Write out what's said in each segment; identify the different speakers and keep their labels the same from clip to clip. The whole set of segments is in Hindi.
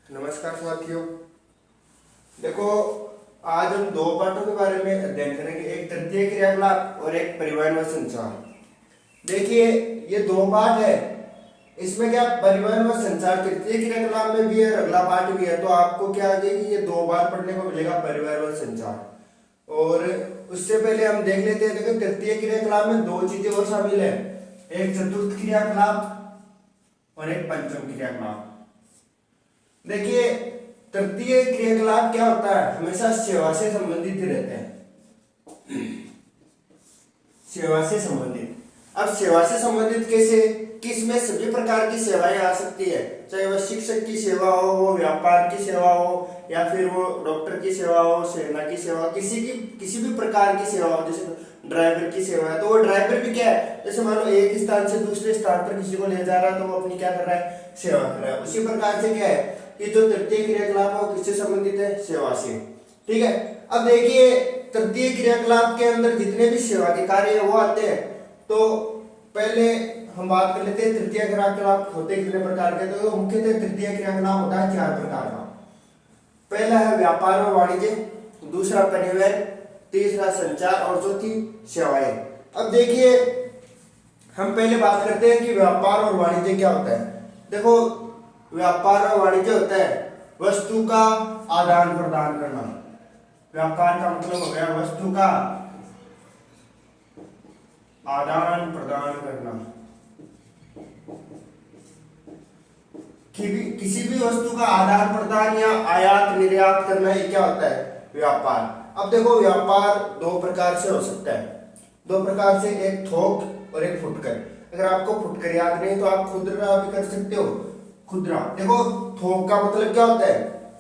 Speaker 1: नमस्कार साथियों। देखो, आज हम दो पाठों के बारे में अध्ययन करेंगे, एक तृतीय क्रियाकलाप और एक परिवहन व संचार। देखिए, ये दो पाठ है। इसमें क्या परिवहन व संचार तृतीय क्रियाकलाप में भी है, अगला पाठ भी है। तो आपको क्या आगे कि ये दो बार पढ़ने को मिलेगा, परिवहन व संचार। और उससे पहले हम देख लेते हैं। देखो, तृतीय क्रियाकलाप में दो चीजें और शामिल है, एक चतुर्थ क्रियाकलाप और एक पंचम क्रियाकलाप। देखिए, तृतीय क्रियाकलाप क्या होता है, हमेशा सेवा से संबंधित ही रहते हैं। सेवा से संबंधित। अब सेवा से संबंधित कैसे कि इसमें सभी प्रकार की सेवाएं आ सकती है, चाहे वह शिक्षक की सेवा हो, वो व्यापार की सेवा हो, या फिर वो डॉक्टर की सेवा हो, सेना की सेवा, किसी भी प्रकार की सेवा हो। जैसे ड्राइवर की सेवा है, तो वो ड्राइवर भी क्या है, जैसे मान लो एक स्थान से दूसरे स्थान पर किसी को ले जा रहा है, तो वो अपनी क्या कर रहा है, सेवा कर रहा है। उसी प्रकार से क्या है कि जो तृतीय क्रियाकलाप है वो किससे संबंधित है, सेवा से। ठीक है। अब देखिए, तृतीय क्रियाकलाप के अंदर जितने भी सेवा के कार्य है वो आते हैं। तो पहले हम बात कर लेते हैं तृतीय क्रियाकलाप होते कितने प्रकार के। तो मुख्यतः तृतीय क्रियाकलाप होता है 4 प्रकार का। पहला है व्यापार और वाणिज्य, दूसरा परिवहन, तीसरा संचार और चौथी सेवाएं। अब देखिए, हम पहले बात करते हैं कि व्यापार और वाणिज्य क्या होता है। देखो, व्यापार और वाणिज्य होता है वस्तु का आदान प्रदान करना। व्यापार का मतलब हो गया वस्तु का आदान प्रदान करना। किसी भी वस्तु का आदान प्रदान या आयात निर्यात करना, ये क्या होता है, व्यापार। अब देखो, व्यापार दो प्रकार से हो सकता है, दो प्रकार से, एक थोक और एक फुटकर। अगर आपको फुटकर याद नहीं तो आप खुदरा भी कर सकते हो, खुदरा। देखो, थोक का मतलब क्या होता है,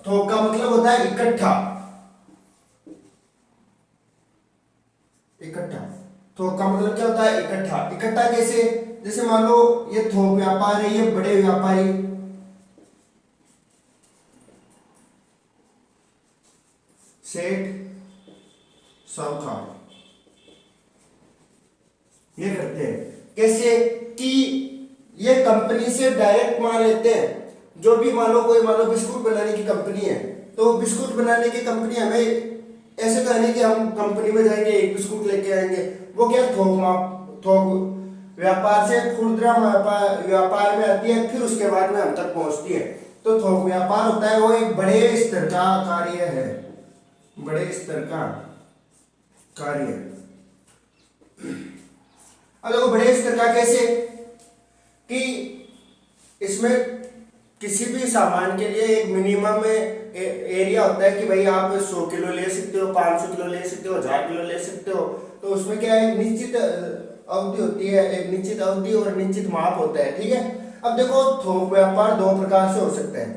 Speaker 1: थोक का मतलब होता है इकट्ठा। इकट्ठा, थोक का मतलब क्या होता है, इकट्ठा। इकट्ठा कैसे, जैसे मान लो ये थोक व्यापार है, ये बड़े व्यापारी सेठ साहूकार ये करते हैं। कैसे कि ये कंपनी से डायरेक्ट माल लेते हैं। जो भी मान लो बिस्कुट बनाने की कंपनी है, तो बिस्कुट बनाने की कंपनी हमें ऐसे तो है नहीं कि हम कंपनी में जाएंगे एक बिस्कुट लेके आएंगे। वो क्या थोक व्यापार से खुदरा व्यापार में आती है, फिर उसके बाद में हम तक पहुंचती है। तो थोक व्यापार होता है वो एक बड़े स्तर का कार्य है, बड़े स्तर का कार्य। अब देखो, बड़े स्तर का कैसे कि इसमें किसी भी सामान के लिए एक मिनिमम एरिया होता है कि भाई आप 100 किलो ले सकते हो, 500 किलो ले सकते हो, 1000 किलो ले सकते हो। तो उसमें क्या है, निश्चित अवधि होती है, एक निश्चित अवधि और निश्चित माप होता है। ठीक है। अब देखो, थोक व्यापार दो प्रकार से हो सकता है,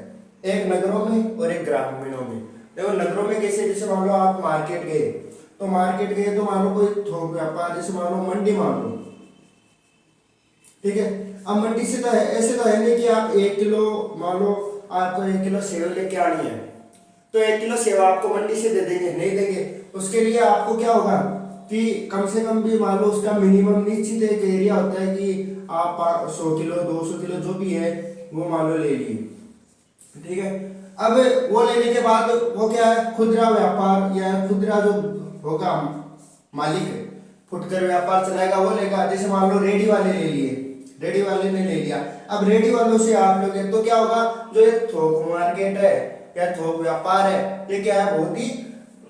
Speaker 1: एक नगरों में और एक ग्रामीणों में। देखो, नगरों में कैसे, जैसे मान लो आप मार्केट गए, तो मान लो कोई थोक व्यापार, जैसे मान लो मंडी मान लो। ठीक है। अब मंडी से तो है, ऐसे तो है नहीं कि आप 1 किलो, मान लो आपको 1 किलो सेव लेके आनी है, तो 1 किलो सेव आपको मंडी से दे देंगे, नहीं देंगे। उसके लिए आपको क्या होगा कि कम से कम भी मान लो उसका मिनिमम निश्चित एक एरिया होता है कि आप 100 किलो 200 किलो जो भी है वो मान लो ले लिए। ठीक है। अब वो लेने के बाद वो क्या है, खुदरा व्यापार या खुदरा जो होगा मालिक फुटकर व्यापार चलाएगा, वो लेगा। जैसे मान लो रेडी वाले ले लिए, रेडी वाले ने ले लिया। अब रेडी वालों से आप लोग, तो क्या होगा, जो ये थोक मार्केट है या थोक व्यापार है, ये क्या है, बहुत ही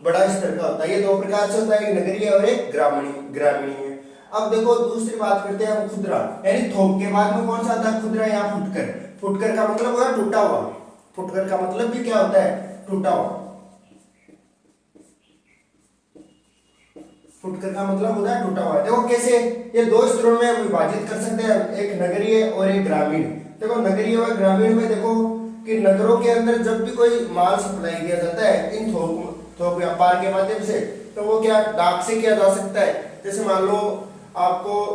Speaker 1: बड़ा स्तर का होता है। ये दो प्रकार से होता है, एक नगरीय और एक ग्रामीणीय। अब देखो, दूसरी बात करते हैं हम खुदरा, यानी थोक के बाद में कौन सा आता है, खुदरा या फुटकर। फुटकर का मतलब होगा टूटा हुआ। फुटकर का मतलब भी क्या होता है, टूटा हुआ। फुटकर का मतलब होता है टूटा हुआ। देखो कैसे, ये दो स्तरों में विभाजित कर सकते हैं, एक नगरीय और एक ग्रामीण। देखो, नगरीय और ग्रामीण में देखो कि नगरों के अंदर जब भी कोई माल सप्लाई किया जाता है इन थोक व्यापार के माध्यम से, तो वो क्या डाक से किया जा सकता है। जैसे मान लो आपको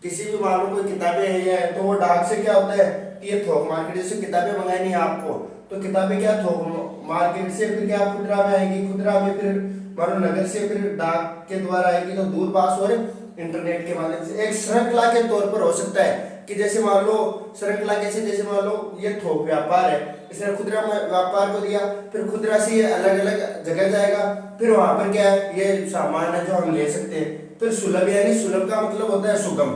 Speaker 1: किसी भी मान लो कोई किताबें है, तो वो डाक से क्या होता है कि ये थोक मार्केट से किताबें मंगानी है आपको, तो किताबें क्या थोक मार्केट से फिर क्या खुदरा में आएगी, खुदरा में फिर मानो नगर से फिर डाक के द्वारा आएगी, तो दूरभाष और इंटरनेट के माध्यम से एक श्रृंखला के तौर पर हो सकता है। कि जैसे मान लो श्रृंखला कैसे, जैसे मान लो ये थोक व्यापार है, इसने खुदरा व्यापार को दिया, फिर खुदरा से ये अलग अलग जगह जाएगा, फिर वहां पर क्या है ये सामान है जो हम ले सकते हैं। फिर सुलभ, यानी सुलभ का मतलब होता है सुगम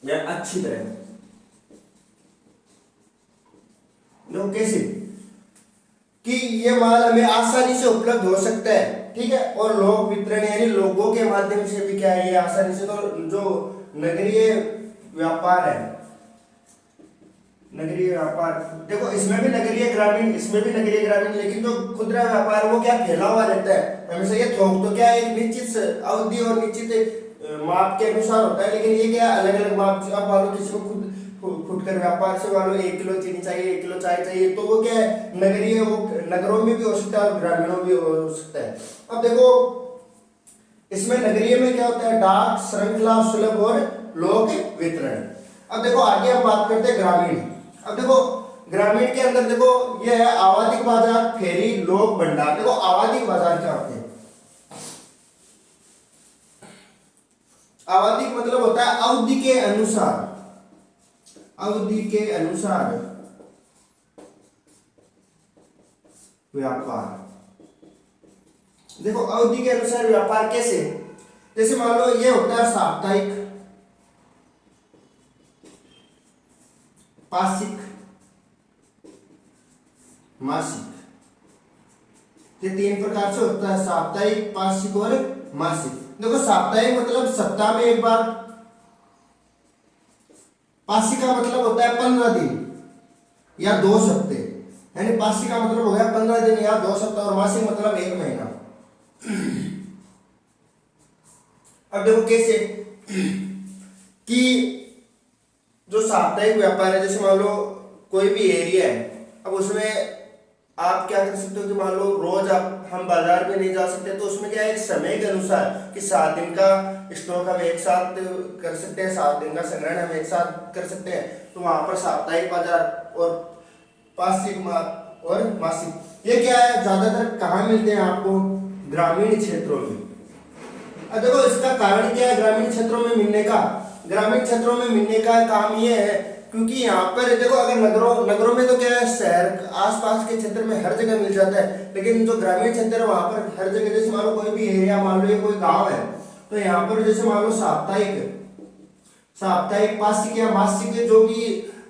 Speaker 1: या अच्छी तरह। देखो कैसे कि ये माल हमें आसानी से उपलब्ध हो सकता है, ठीक है, और लोक वितरण यानी लोगों के माध्यम से भी क्या है ये आसानी से। तो जो नगरीय व्यापार है, नगरीय व्यापार देखो इसमें भी नगरीय ग्रामीण, इसमें भी नगरीय ग्रामीण, लेकिन जो खुदरा व्यापार वो क्या फैला हुआ रहता है हमेशा। ये थोक तो क्या एक निश्चित अवधि और निश्चित माप के अनुसार होता है, लेकिन ये क्या अलग अलग माप। अब मान लो किसी को खुद फुटकर व्यापार से मान लो 1 किलो चीनी चाहिए, 1 किलो चाय चाहिए, तो वो क्या है नगरीय, वो नगरों में भी हो सकता है और ग्रामीणों में भी हो सकता है। अब देखो इसमें नगरीय में क्या होता है डाक, श्रृंखला, सुलभ और लोक वितरण। अब देखो आगे हम बात करते हैं ग्रामीण। अब देखो ग्रामीण के अंदर देखो ये है आवादिक बाजार, फेरी, लोक भंडार। देखो आवादिक बाजार क्या होते हैं? आवादिक मतलब होता है अवधि के अनुसार, अवधि के अनुसार व्यापार। देखो अवधि के अनुसार व्यापार कैसे, जैसे मान लो ये होता है साप्ताहिक, पाक्षिक, मासिक। ये 3 प्रकार से होता है, साप्ताहिक, पाक्षिक और मासिक। देखो साप्ताहिक मतलब सप्ताह में एक बार, पाक्षिक का मतलब होता है 15 दिन या 2 हफ्ते, यानी पाक्षिक का मतलब हो गया 15 दिन या 2 सप्ताह, और मासिक मतलब 1 महीना। अब देखो कैसे कि जो साप्ताहिक व्यापार है, जैसे मान लो कोई भी एरिया है, अब उसमें आप क्या कर सकते हो कि मान लो रोज हम बाजार में नहीं जा सकते, तो उसमें क्या है एक समय के अनुसार कि 7 दिन का स्टॉक हम एक साथ कर सकते हैं, 7 दिन का संग्रहण हम एक साथ कर सकते हैं। तो वहां पर साप्ताहिक बाजार और पाक्षिक और मासिक, ये क्या है ज्यादातर कहाँ मिलते हैं आपको? ग्रामीण क्षेत्रों में। अब देखो इसका कारण क्या है ग्रामीण क्षेत्रों में मिलने का? ग्रामीण क्षेत्रों में मिलने का काम ये है क्योंकि यहाँ पर देखो अगर नगरों में तो क्या है शहर आसपास के क्षेत्र में हर जगह मिल जाता है, लेकिन जो ग्रामीण क्षेत्र है वहां पर हर जगह, जैसे मान लो कोई भी एरिया, मान लो ये कोई गांव है, तो यहाँ पर जैसे मान लो साप्ताहिक, पाक्षिक या मासिक जो भी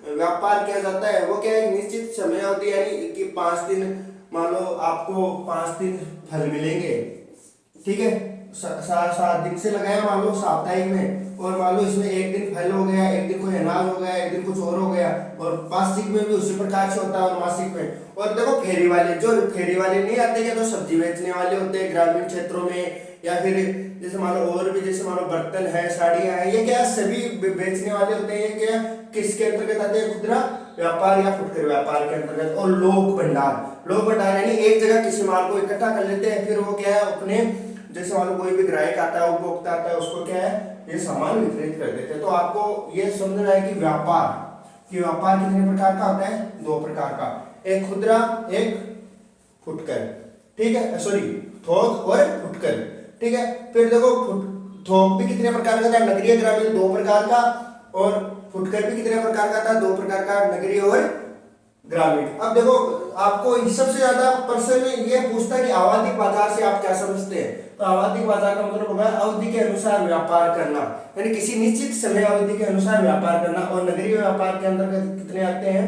Speaker 1: व्यापार किया जाता है वो क्या है निश्चित समय अवधि, यानी कि 5 दिन, मान लो आपको 5 दिन फल मिलेंगे, ठीक है, 7 दिन से लगाया मान लो साप्ताहिक में, और मान लो इसमें 1 दिन फल हो गया, 1 दिन कोई अनाज हो गया, 1 दिन कुछ और हो गया, और पाक्षिक में भी उसी प्रकार से होता है और मासिक में। और देखो फेरी वाले, जो फेरी वाले नहीं आते क्या, जो सब्जी बेचने वाले होते हैं ग्रामीण क्षेत्रों में, या फिर जैसे मान लो और भी, जैसे मान लो बर्तन है, साड़ियां है, ये क्या सभी बेचने वाले होते हैं। ये क्या किसके अंतर्गत आते हैं? खुदरा व्यापार या फुटकर व्यापार के अंतर्गत। और लोक भंडार यानी एक जगह किसी माल को इकट्ठा कर लेते हैं, फिर वो क्या है अपने, जैसे मान लो कोई भी ग्राहक आता है, उपभोक्ता आता है, उसको क्या है ये सामान वितरित कर देते हैं। तो आपको ये समझना है कि व्यापार कितने प्रकार का होता है? 2 प्रकार का, एक खुदरा, एक फुटकर, ठीक है, सॉरी थोक और फुटकर, ठीक है। फिर देखो थोक भी कितने प्रकार का था? नगरीय ग्रामीण 2 प्रकार का, और फुटकर भी कितने प्रकार का था? 2 प्रकार का, नगरीय और ग्रामीण। अब देखो आपको सबसे ज्यादा प्रश्न ये पूछता है कि आवादिक बाजार से आप क्या समझते हैं? तो आवादिक बाजार का मतलब होगा अवधि के अनुसार व्यापार करना, यानी किसी निश्चित समय अवधि के अनुसार व्यापार करना। और नगरीय व्यापार के अंतर्गत कितने आते हैं?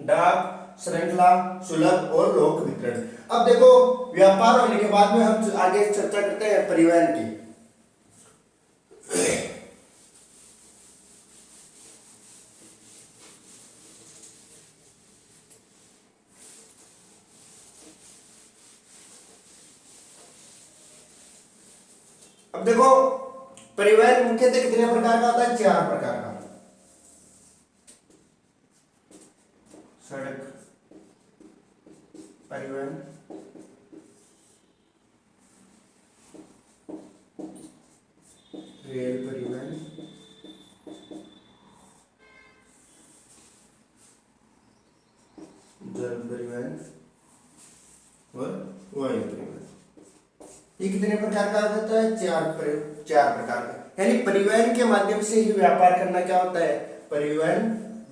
Speaker 1: डाक, श्रृंखला, सुलभ और लोक वितरण। अब देखो व्यापार होने के बाद में हम आगे चर्चा करते हैं परिवहन की। अब देखो परिवहन मुख्यतः कितने प्रकार का होता है? 4 प्रकार का। सड़क परिवहन, रेल परिवहन, जल परिवहन और वायु परिवहन। ये कितने प्रकार का होता है? 4 प्रकार का। यानी परिवहन के माध्यम से ही व्यापार करना क्या होता है, परिवहन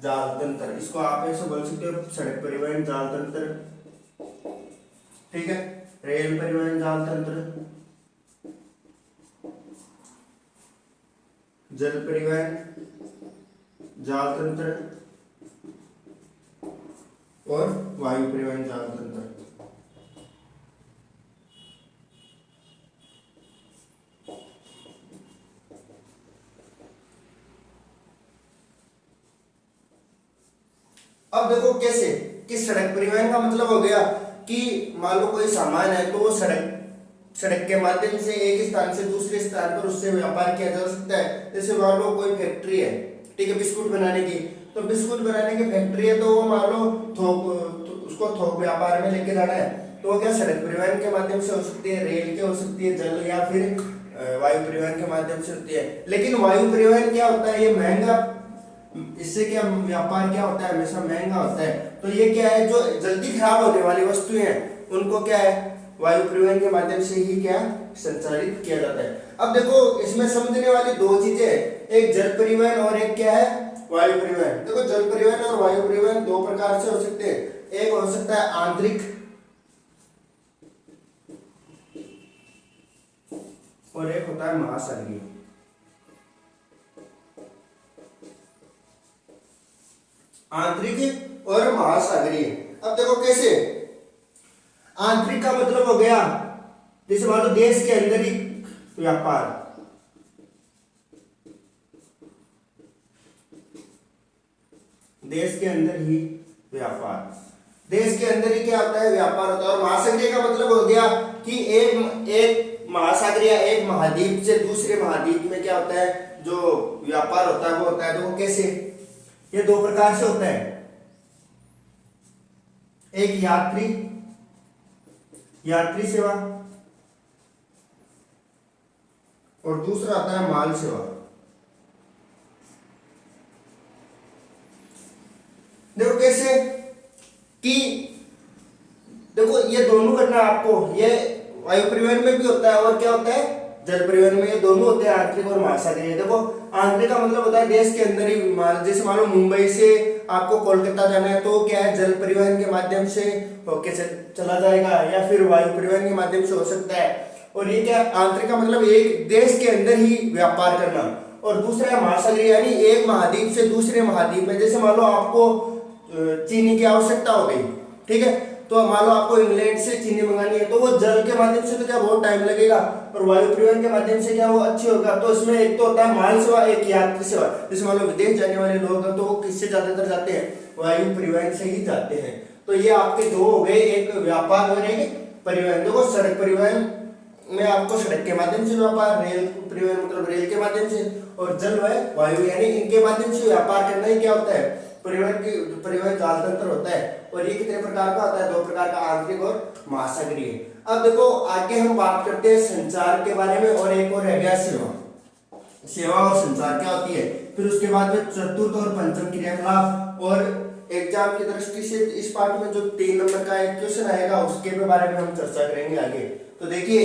Speaker 1: जाल तंत्र। इसको आप ऐसे बोल सकते हो सड़क परिवहन जाल तंत्र, ठीक है, रेल परिवहन जाल तंत्र, जल परिवहन जाल तंत्र और वायु परिवहन जाल तंत्र। अब देखो कैसे कि सड़क परिवहन का मतलब हो गया कि मान लो कोई सामान है तो वो सड़क के माध्यम से एक स्थान से दूसरे स्थान पर उससे व्यापार किया जा सकता है। जैसे मान लो कोई फैक्ट्री है, ठीक है, बिस्कुट बनाने की, तो बिस्कुट बनाने की फैक्ट्री है तो वो मान लो उसको थोक व्यापार में लेके जाना है तो वो क्या सड़क परिवहन के माध्यम से हो सकती है, रेल के हो सकती है, जल या फिर वायु परिवहन के माध्यम से होती है। लेकिन वायु परिवहन क्या होता है, ये महंगा, इससे क्या व्यापार क्या होता है, हमेशा महंगा होता है। तो ये क्या है, जो जल्दी खराब होने वाली वस्तुएं हैं उनको क्या है, वायु परिवहन के माध्यम से ही क्या संचालित किया जाता है। अब देखो इसमें समझने वाली दो चीजें हैं, एक जल परिवहन और एक क्या है, वायु परिवहन। देखो जल परिवहन और वायु परिवहन दो प्रकार से हो सकते हैं, एक हो सकता है आंतरिक और एक होता है महासागरीय। आंतरिक और महासागरीय। अब देखो कैसे, आंतरिक का मतलब हो गया जैसे मान लो देश के अंदर ही व्यापार, देश के अंदर ही व्यापार, देश के अंदर ही क्या होता है, व्यापार होता है। और महासागरीय का मतलब हो गया कि एक महासागरीय एक महाद्वीप से दूसरे महाद्वीप में क्या होता है, जो व्यापार होता है वो होता है। तो कैसे, ये दो प्रकार से होता है, एक यात्री सेवा और दूसरा आता है माल सेवा। देखो कैसे कि देखो ये दोनों करना आपको, ये वायु परिवहन में भी होता है और क्या होता है, जल परिवहन में, ये दोनों होते हैं, आंतरिक और महासागरीय। देखो आंतरिक का मतलब होता है देश के अंदर ही माल, जैसे मान लो मुंबई से आपको कोलकाता जाना है तो क्या है, जल परिवहन के माध्यम से होके चला जाएगा या फिर वायु परिवहन के माध्यम से हो सकता है। और ये क्या, आंतरिक का मतलब एक देश के अंदर ही व्यापार करना, और दूसरा है महासागरीय यानी एक महाद्वीप से दूसरे महाद्वीप में। जैसे मान लो आपको चीनी की आवश्यकता हो गई, ठीक है, तो मान लो आपको इंग्लैंड से चीनी मंगानी है तो वो जल के माध्यम से तो क्या बहुत टाइम लगेगा, और वायु परिवहन के माध्यम से क्या वो अच्छी होगा। तो इसमें एक तो होता है माल सेवा, एक यात्री सेवा। जैसे मान लो विदेश जाने वाले लोग हैं तो वो किससे ज्यादातर जाते हैं, वायु परिवहन से ही जाते हैं। तो ये आपके दो हो गए, एक व्यापार और एक परिवहन। देखो सड़क परिवहन में आपको सड़क के माध्यम से व्यापार, रेल परिवहन मतलब रेल के माध्यम से, और जल वायु यानी इनके माध्यम से व्यापार करना ही क्या होता है, परिवहन जाल तंत्र होता है। और ये कितने प्रकार का होता है, दो प्रकार का, आंतरिक और महासागरीय। अब देखो आगे हम बात करते हैं संचार के बारे में, और एक और है गया सेवा और संचार क्या होती है। फिर उसके बाद में चतुर्थ और पंचम क्रियाकलाप, और एग्जाम की दृष्टि से इस पार्ट में जो 3 नंबर का एक क्वेश्चन आएगा उसके बारे में हम चर्चा करेंगे आगे। तो देखिए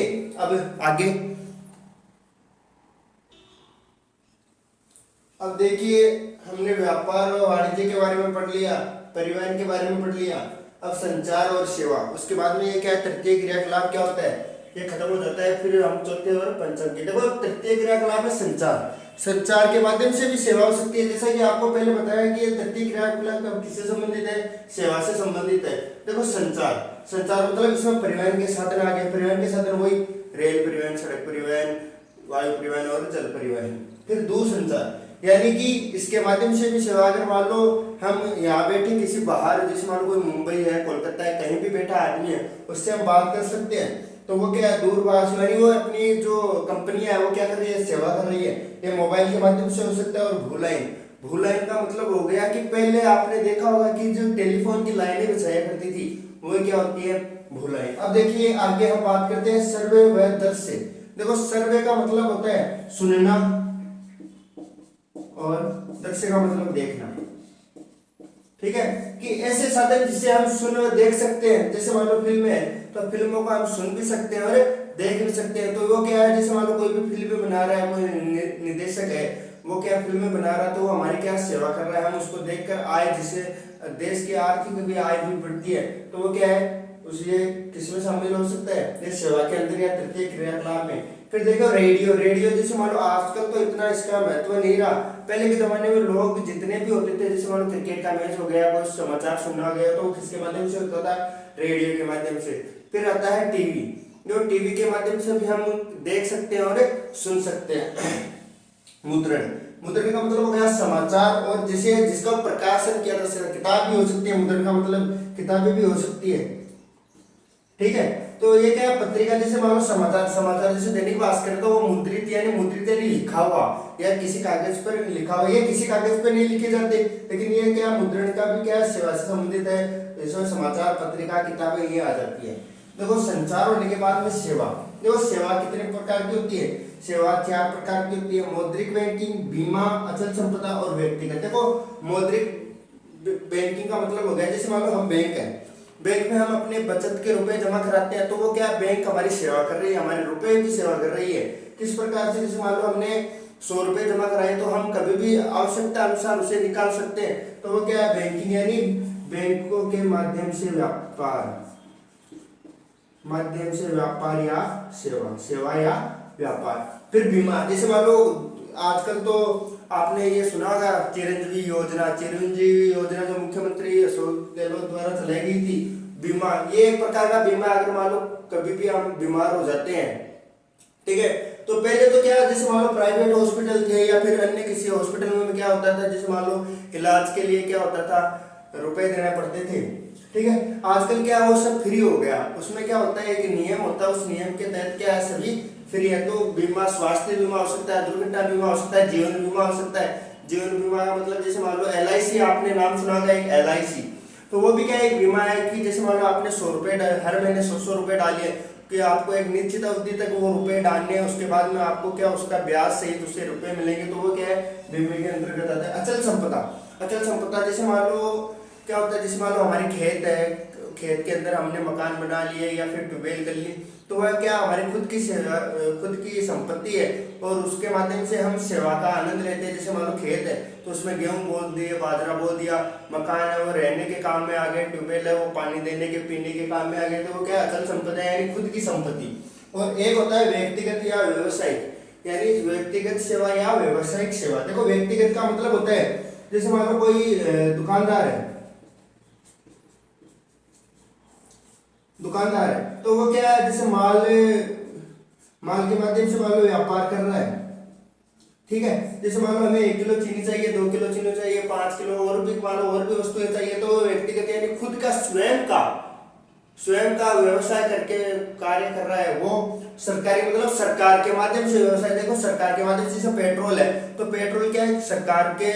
Speaker 1: अब देखिए हमने व्यापार और वाणिज्य के बारे में पढ़ लिया, परिवहन के बारे में पढ़ लिया, अब संचार और सेवा। उसके बाद में ये क्या है, तृतीय क्रियाकलाप क्या होता है, ये खत्म हो जाता है। फिर हम चौथे और पंचम की। देखो तृतीय क्रियाकलाप है संचार, संचार के माध्यम से भी सेवा हो सकती है। जैसा कि आपको पहले बताया कि ये तृतीय क्रियाकलाप किससे संबंधित है, सेवा से संबंधित है। देखो संचार मतलब इसमें परिवहन के साधन आ गए, परिवहन के साधन वही रेल परिवहन, सड़क परिवहन, वायु परिवहन और जल परिवहन। फिर दूरसंचार यानी कि इसके माध्यम से भी सेवा, अगर मान लो हम यहाँ बैठे किसी बाहर, जैसे मान लो कोई मुंबई है, कोलकाता है, कहीं भी बैठा आदमी है, उससे हम बात कर सकते हैं। तो वो क्या है, दूरभाष यानी वो अपनी जो कंपनी है वो क्या कर रही है, सेवा कर रही है। ये मोबाइल के माध्यम से हो सकता है। और भू लाइन का मतलब हो गया कि पहले आपने देखा होगा कि जो टेलीफोन की लाइनें बिछाया करती थी वो क्या होती है, भू लाइन। अब देखिए आगे हम बात करते हैं सर्वे व दृश्य। देखो सर्वे का मतलब होता है सुनना और दृश्य का मतलब देखना, ठीक है, कि ऐसे साधन जिसे हम सुन और देख सकते हैं। जैसे मान लो फिल्म है तो फिल्मों को हम सुन भी सकते हैं और देख भी सकते हैं। तो वो क्या है, जैसे मान लो कोई भी फिल्म बना रहा है, कोई निर्देशक है, वो क्या फिल्म बना रहा है, तो वो हमारी क्या सेवा कर रहा है, हम उसको देखकर आए, जिससे देश की आर्थिक भी आय भी बढ़ती है। तो वो क्या है, उसे किसमें शामिल हो सकता है, ये सेवा के अंदर या तृतीय क्रियाकलाप में। फिर देखो रेडियो, रेडियो जैसे मान लो आजकल तो इतना इसका महत्व नहीं रहा, पहले के जमाने में लोग जितने भी होते थे, जैसे मान लो क्रिकेट का मैच हो गया, कोई समाचार सुनना गया, तो किसके माध्यम से होता था, रेडियो के माध्यम से। फिर आता है टीवी, जो टीवी के माध्यम से भी हम देख सकते हैं और सुन सकते हैं। मुद्रण, मुद्रण का मतलब हो गया समाचार, और जिसे जिसका प्रकाशन किया जा सकता है, किताब भी हो सकती है, मुद्रण का मतलब किताबें भी हो सकती है, ठीक है। तो ये क्या है, पत्रिका जैसे मान लो समाचार, समाचार जैसे दैनिक भास्कर, तो वो मुद्रित यानी लिखा हुआ या किसी कागज पर लिखा हुआ, ये किसी कागज पर नहीं लिखे जाते, लेकिन ये क्या मुद्रण का भी क्या सेवा से संबंधित है, इसमें समाचार पत्रिका किताबें ये आ जाती है। देखो संचार होने के बाद में सेवा, देखो सेवा कितने प्रकार की होती है, सेवा 4 प्रकार की होती है, मौद्रिक बैंकिंग, बीमा, अचल संपदा और व्यक्तिगत। देखो मौद्रिक बैंकिंग का मतलब हो गया, जैसे मान लो हम बैंक है, बैंक में हम अपने बचत के रुपए जमा कराते हैं, तो वो क्या बैंक हमारी सेवा कर रही है, हमारे रुपए की सेवा कर रही है। किस प्रकार से, जैसे मान लो हमने 100 रुपए जमा कराए, तो हम कभी भी आवश्यकता अनुसार उसे निकाल सकते हैं, तो वो क्या है, बैंकिंग यानी बैंकों के माध्यम से व्यापार, माध्यम से व्यापार या सेवा, सेवा या व्यापार। फिर बीमा, जैसे मान लो आजकल तो आपने ये सुना होगा चिरंजीवी योजना, चिरंजीवी योजना जो मुख्यमंत्री अशोक गहलोत द्वारा चलाई गई थी, बीमा, ये एक प्रकार का बीमा। अगर मान लो कभी भी हम बीमार हो जाते हैं, ठीक है, तो पहले तो क्या, जैसे मान लो प्राइवेट हॉस्पिटल थे या फिर अन्य किसी हॉस्पिटल में क्या होता था, जैसे मान लो इलाज के लिए क्या होता था, रुपए देने पड़ते थे, ठीक है। आजकल क्या वो सब फ्री हो गया, उसमें क्या होता है, एक नियम होता है, उस नियम के तहत क्या है, सभी फ्री है। तो बीमा, स्वास्थ्य बीमा हो सकता है, दुर्घटना बीमा हो सकता है, जीवन बीमा हो सकता है। जीवन बीमा का मतलब जैसे मान लो LIC, आपने नाम सुना होगा, एक LIC, तो वो भी क्या एक बीमा है कि जैसे मान लो आपने 100 रुपए हर महीने 100 रुपए डालिए, कि आपको एक निश्चित अवधि तक वो रुपए डालने हैं, उसके बाद में आपको क्या उसका ब्याज सहित उससे रुपए मिलेंगे, तो वो क्या है, बीमे के अंतर्गत आता है। अचल संपदा, अचल संपदा जैसे मान लो क्या होता है, जैसे मान लो हमारी खेत है, खेत के अंदर हमने मकान बना लिए या फिर ट्यूबवेल कर ली, तो वह क्या हमारी खुद की संपत्ति है, और उसके माध्यम से हम सेवा का आनंद लेते हैं। जैसे मान लो खेत है, तो उसमें गेहूं बो दिए, बाजरा बो दिया, मकान है वो रहने के काम में आ गए, ट्यूबवेल है वो पानी देने के पीने के काम में आ गए, तो वो क्या अचल संपदा है, यानी खुद की संपत्ति। और एक होता है व्यक्तिगत या व्यवसायिक, यानी व्यक्तिगत सेवा या व्यवसायिक सेवा। देखो व्यक्तिगत का मतलब होता है, जैसे मान लो कोई दुकानदार है, दुकानदार है, तो वो क्या है, जैसे माल के माध्यम से मान लो व्यापार कर रहा है, ठीक है। जैसे मान लो हमें 1 किलो चीनी चाहिए, 2 किलो चीनी चाहिए, 5 किलो और भी मान लो और भी वस्तुएं चाहिए, तो व्यक्तिगत यानी खुद का स्वयं का व्यवसाय करके कार्य कर रहा है। वो सरकारी मतलब सरकार के माध्यम से व्यवसाय, देखो सरकार के माध्यम से, जैसे पेट्रोल है, तो पेट्रोल क्या है, सरकार के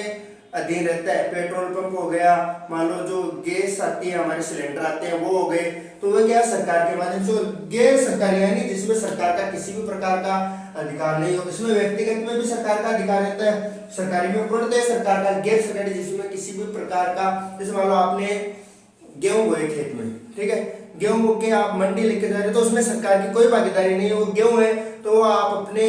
Speaker 1: अधीन रहता है। पेट्रोल पंप हो गया, मान लो जो गैस आती है, हमारे सिलेंडर आते हैं, वो हो गए, तो वो क्या सरकार के माध्यम से। गैर सरकारी यानी जिसमें सरकार का किसी भी प्रकार का अधिकार नहीं हो, इसमें व्यक्तिगत में भी सरकार का अधिकार रहता है, सरकारी में पूर्णतः सरकार का। गैर सरकारी जिसमें किसी भी प्रकार का, जैसे मान लो आपने गेहूं बोए खेत में, ठीक है, गेहूं बो के आप मंडी लेके जा रहे हो, तो उसमें सरकार की कोई भागीदारी नहीं है, वो गेहूं है, तो आप अपने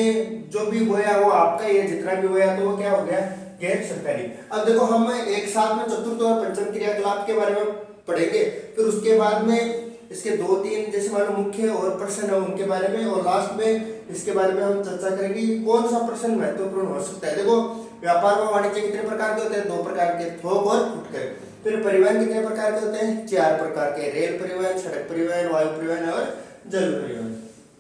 Speaker 1: जो भी बोया वो आपका ही है, जितना भी बोया, तो वो क्या हो गया, गैर सरकारी। अब देखो हम एक साथ में चतुर्थ और पंचम क्रियाकलाप के बारे में पढ़ेंगे, फिर उसके बाद में इसके 2-3 जैसे मान लो मुख्य और प्रश्न है उनके बारे में, और लास्ट में इसके बारे में हम चर्चा करेंगे कौन सा प्रश्न महत्वपूर्ण हो सकता है। देखो व्यापार व वाणिज्य कितने प्रकार के होते हैं, 2 प्रकार के, थोक और फुटकर। फिर परिवहन कितने प्रकार के होते हैं, 4 प्रकार के, रेल परिवहन, सड़क परिवहन, वायु परिवहन और जल परिवहन।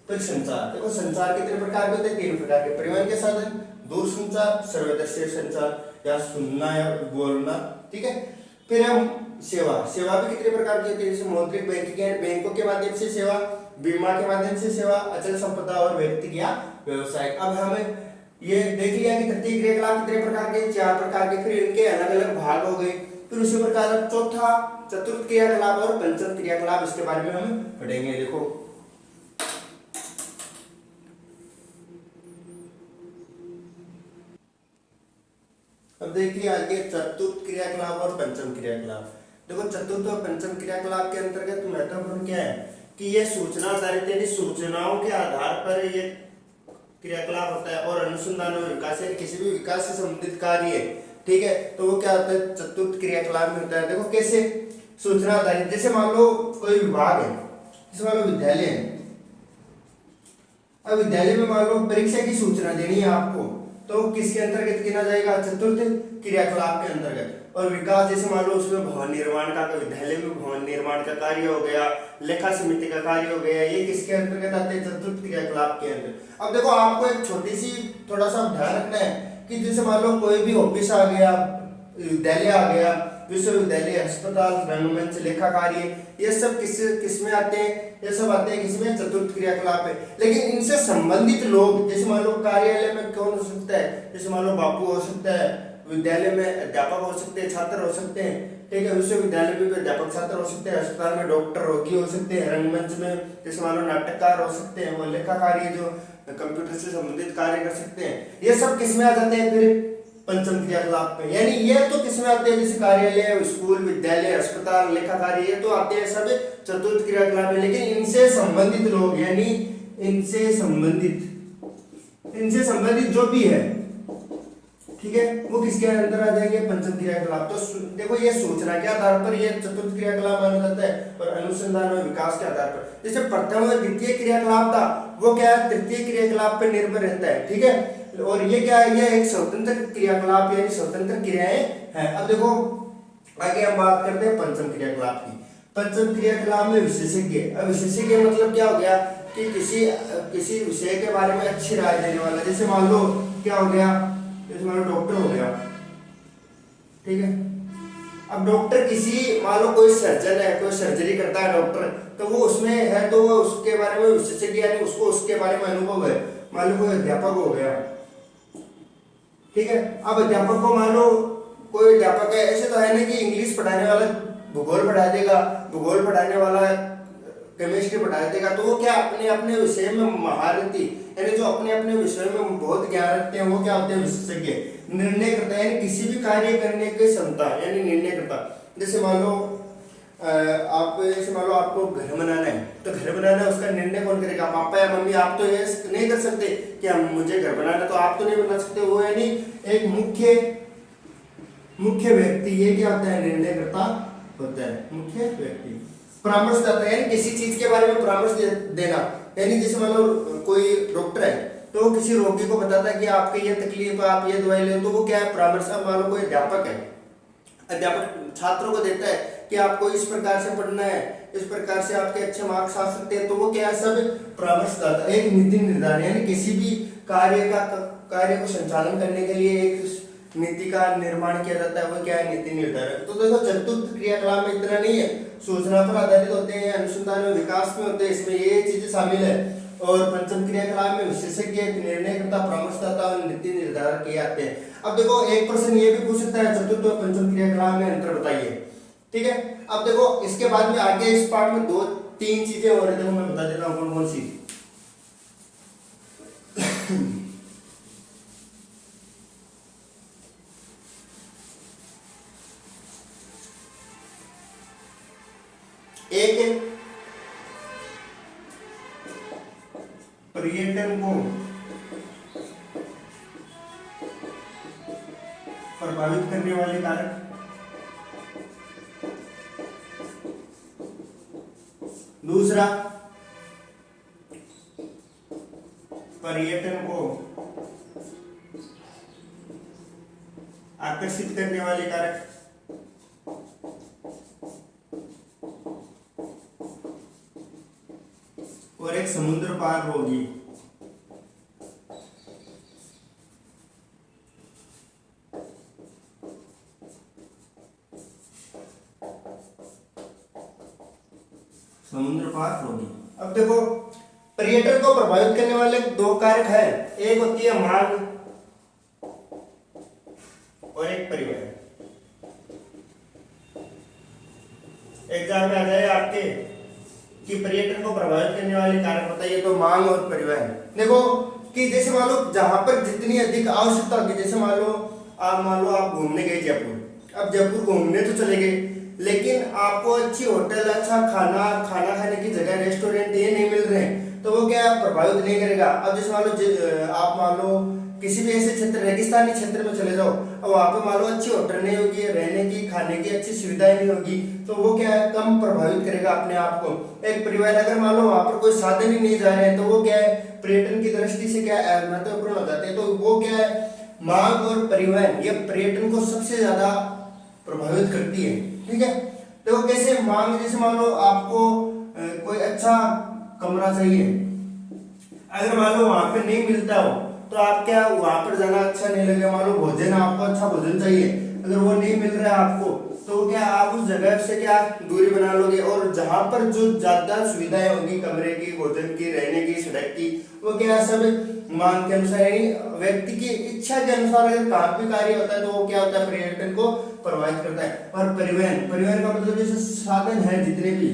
Speaker 1: फिर संचार, देखो संचार कितने प्रकार के होते हैं, 3 प्रकार के, परिवहन के साधन, दूरसंचार, सर्वदर्शी संचार या सुनना या बोलना, ठीक है। फिर हम सेवा, सेवा भी कितने प्रकार की होती है, जैसे मौद्रिक बैंकिंग, बैंकों के माध्यम से सेवा, बीमा के माध्यम से सेवा, अचल संपदा और व्यक्तिगत या व्यवसायिक। अब हमें ये देख लिया कि तृतीय क्रियाकलाप कितने प्रकार के, 4 प्रकार के, फिर इनके अलग अलग भाग हो गए। फिर उसी प्रकार चौथा चतुर्थ क्रियाकलाप और पंचम क्रियाकलाप, इसके बारे में हम पढ़ेंगे। देखो अब देखिए आगे चतुर्थ क्रियाकलाप और पंचम क्रियाकलाप। देखो चतुर्थ और पंचम क्रियाकलाप के अंतर्गत महत्वपूर्ण क्या है, कि ये सूचना आधारित यानी सूचनाओं के आधार पर ये क्रियाकलाप होता है, और अनुसंधान और विकास यानी किसी भी विकास से संबंधित कार्य है, ठीक है, तो वो क्या होता है, चतुर्थ क्रियाकलाप में होता है। देखो कैसे, सूचना आधारित, जैसे मान लो कोई विभाग है, जैसे मान लो विद्यालय है, अब विद्यालय में मान लो परीक्षा की सूचना देनी है आपको, तो किसके अंतर्गत गिना जाएगा, चतुर्थ क्रियाकलाप के अंतर्गत। और विकास, जैसे मान लो उसमें भवन निर्माण का, विद्यालय में भवन निर्माण का कार्य हो गया, लेखा समिति का कार्य हो गया, ये किसके अंतर्गत आते हैं, चतुर्थ क्रियाकलाप के अंतर्गत। अब देखो आपको एक छोटी सी थोड़ा सा ध्यान रखना है कि जैसे मान लो कोई भी ऑफिस आ गया, विद्यालय आ गया, विश्वविद्यालय, अस्पताल, रंगमंच, लेखा कार्य, ये सब किस में आते हैं, ये सब आते हैं किसमें, चतुर्थ क्रियाकलाप है। लेकिन इनसे संबंधित लोग, जैसे मान लो कार्यालय में कौन हो सकता है, जैसे मान लो बापू हो सकता है, विद्यालय में अध्यापक हो सकते हैं, छात्र हो सकते हैं, ठीक है, विश्वविद्यालय में भी अध्यापक छात्र हो सकते हैं, अस्पताल में डॉक्टर, रोगी हो सकते हैं, रंगमंच में जैसे मान लो नाटककार हो सकते हैं, वो लेखा कार्य जो कंप्यूटर से संबंधित कार्य कर सकते हैं, ये सब किसमें आ जाते हैं फिर, पंचम क्रियाकलाप में। यानी ये तो किसमें आते हैं, जैसे कार्यालय, स्कूल, विद्यालय, अस्पताल, लेखा कार्य, ये तो आते हैं सब चतुर्थ क्रियाकलाप में। लेकिन इनसे संबंधित लोग, यानी इनसे संबंधित जो भी है, ठीक है, वो किसके अंदर आ जाएंगे, पंचम क्रियाकलाप। तो देखो ये सूचना के आधार पर ये चतुर्थ क्रियाकलाप माना जाता है, और अनुसंधान और विकास के आधार पर, जैसे प्रथम और द्वितीय क्रियाकलाप था, वो क्या है, तृतीय क्रियाकलाप पर निर्भर रहता है, ठीक है। और ये क्या है, ये एक स्वतंत्र क्रियाकलाप यानी स्वतंत्र क्रियाएं हैं। अब देखो आगे हम बात करते हैं पंचम क्रियाकलाप की। पंचम क्रियाकलाप में विशेषज्ञ। अब विशेषज्ञ मतलब क्या हो गया कि किसी विषय के बारे में अच्छी राय देने वाला, जैसे मान लो क्या हो गया, जैसे मान लो डॉक्टर हो गया, ठीक है। अब डॉक्टर किसी, मान लो कोई सर्जन है, कोई सर्जरी करता है डॉक्टर, तो वो उसमें है, तो वो उसके बारे में विशेषज्ञ यानी उसको उसके बारे में अनुभव है। मान लो कोई अध्यापक हो गया, ठीक है। अब अध्यापक को मान लो कोई अध्यापक है, ऐसे तो है ना कि इंग्लिश पढ़ाने वाला भूगोल पढ़ा देगा, भूगोल पढ़ाने वाला केमिस्ट्री पढ़ा देगा, तो वो क्या अपने अपने विषय में महारथी, यानी जो अपने अपने विषय में बहुत ज्ञान रखते हैं, वो क्या होते हैं, विशेषज्ञ। निर्णय करता है, यानी किसी भी कार्य करने की क्षमता, यानी निर्णय करता। जैसे मान लो आपको घर बनाना है, तो घर बनाना है, उसका निर्णय कौन करेगा, पापा या मम्मी। आप तो ये नहीं कर सकते कि हम मुझे घर बनाना, तो आप तो नहीं बना सकते, वो यानी एक मुख्य व्यक्ति, ये क्या होता है, निर्णय करता होता है, मुख्य व्यक्ति। परामर्शदाता है, यानी किसी चीज के बारे में परामर्श देना, यानी जैसे मान लो कोई डॉक्टर है, तो वो किसी रोगी को बताता है कि आपकी ये तकलीफ है, आप ये दवाई ले, तो वो क्या है, परामर्श। मान लो कोई अध्यापक है, अध्यापक छात्रों को देता है कि आपको इस प्रकार से पढ़ना है, इस प्रकार से आपके अच्छे मार्क्स आ सकते हैं, तो वो क्या है, सब परामर्शदाता। एक नीति निर्धारण, यानी किसी भी कार्य को संचालन करने के लिए एक नीति का निर्माण किया जाता है, वो क्या है, नीति निर्धारक। तो देखो चतुर्थ क्रियाकलाप में इतना नहीं है, सूचना पर आधारित होते हैं, अनुसंधान और विकास में होते हैं, इसमें ये चीजें शामिल है। और पंचम क्रियाकलाप में विशेषज्ञ, निर्णयकर्ता, परामर्शदाता और नीति निर्धारक ये आते हैं। अब देखो एक प्रश्न ये भी पूछ सकता है, चतुर्थ और पंचम क्रियाकलाप में अंतर बताइए, ठीक है। अब देखो इसके बाद में आगे इस पार्ट में 2-3 चीजें और है, देखो मैं बता देता हूँ कौन कौन सी। एक पर्यटन को प्रभावित करने वाले कारक, दूसरा पर्यटन को आकर्षित करने वाले कारक, और एक समुद्र पार रोगी। समुद्र पार रोगी। अब देखो पर्यटन को प्रभावित करने वाले 2 कारक है, एक होती है मांग और एक परिवहन। एग्जाम में आ जाए आपके कि पर्यटन को प्रभावित करने वाले कारक बताइए, तो मांग और परिवहन। देखो कि जैसे मान लो जहां पर जितनी अधिक आवश्यकता होगी, जैसे मान लो आप घूमने गए जयपुर, अब जयपुर घूमने तो चले गए, लेकिन आपको अच्छी होटल, अच्छा खाना खाना खाने की जगह, रेस्टोरेंट ये नहीं मिल रहे हैं, तो वो क्या प्रभावित नहीं करेगा। अब जैसे मान लो आप मान लो किसी भी ऐसे क्षेत्र, रेगिस्तानी क्षेत्र में चले जाओ, अब वहां पे मान लो अच्छी होटल नहीं होगी, रहने की खाने की अच्छी सुविधाएं नहीं होगी, तो वो क्या है कम प्रभावित करेगा अपने आप को। एक परिवार अगर मान लो वहां पर कोई साधन ही नहीं जा रहे हैं, तो वो क्या है पर्यटन की दृष्टि से क्या महत्वपूर्ण हो जाते हैं। तो वो क्या है मांग और परिवहन ये पर्यटन को सबसे ज्यादा प्रभावित करती है। ठीक है, देखो कैसे मांग, जैसे मान लो आपको कोई अच्छा कमरा चाहिए, अगर मान लो वहां पे नहीं मिलता हो तो आप क्या वहां पर जाना अच्छा नहीं लगेगा। मान लो भोजन, आपको अच्छा भोजन चाहिए, अगर वो नहीं मिल रहा है आपको, तो क्या आप उस जगह से क्या दूरी बना लोगे, और जहां पर जो ज्यादा सुविधाएं होंगी कमरे की, भोजन की, रहने की, सड़क की, वो क्या सब मांग के अनुसार यानी व्यक्ति की इच्छा के अनुसार अगर काम भी कार्य होता है, तो वो क्या होता है पर्यटन को प्रभावित करता है। और परिवहन, परिवहन का मतलब जैसे साधन है जितने भी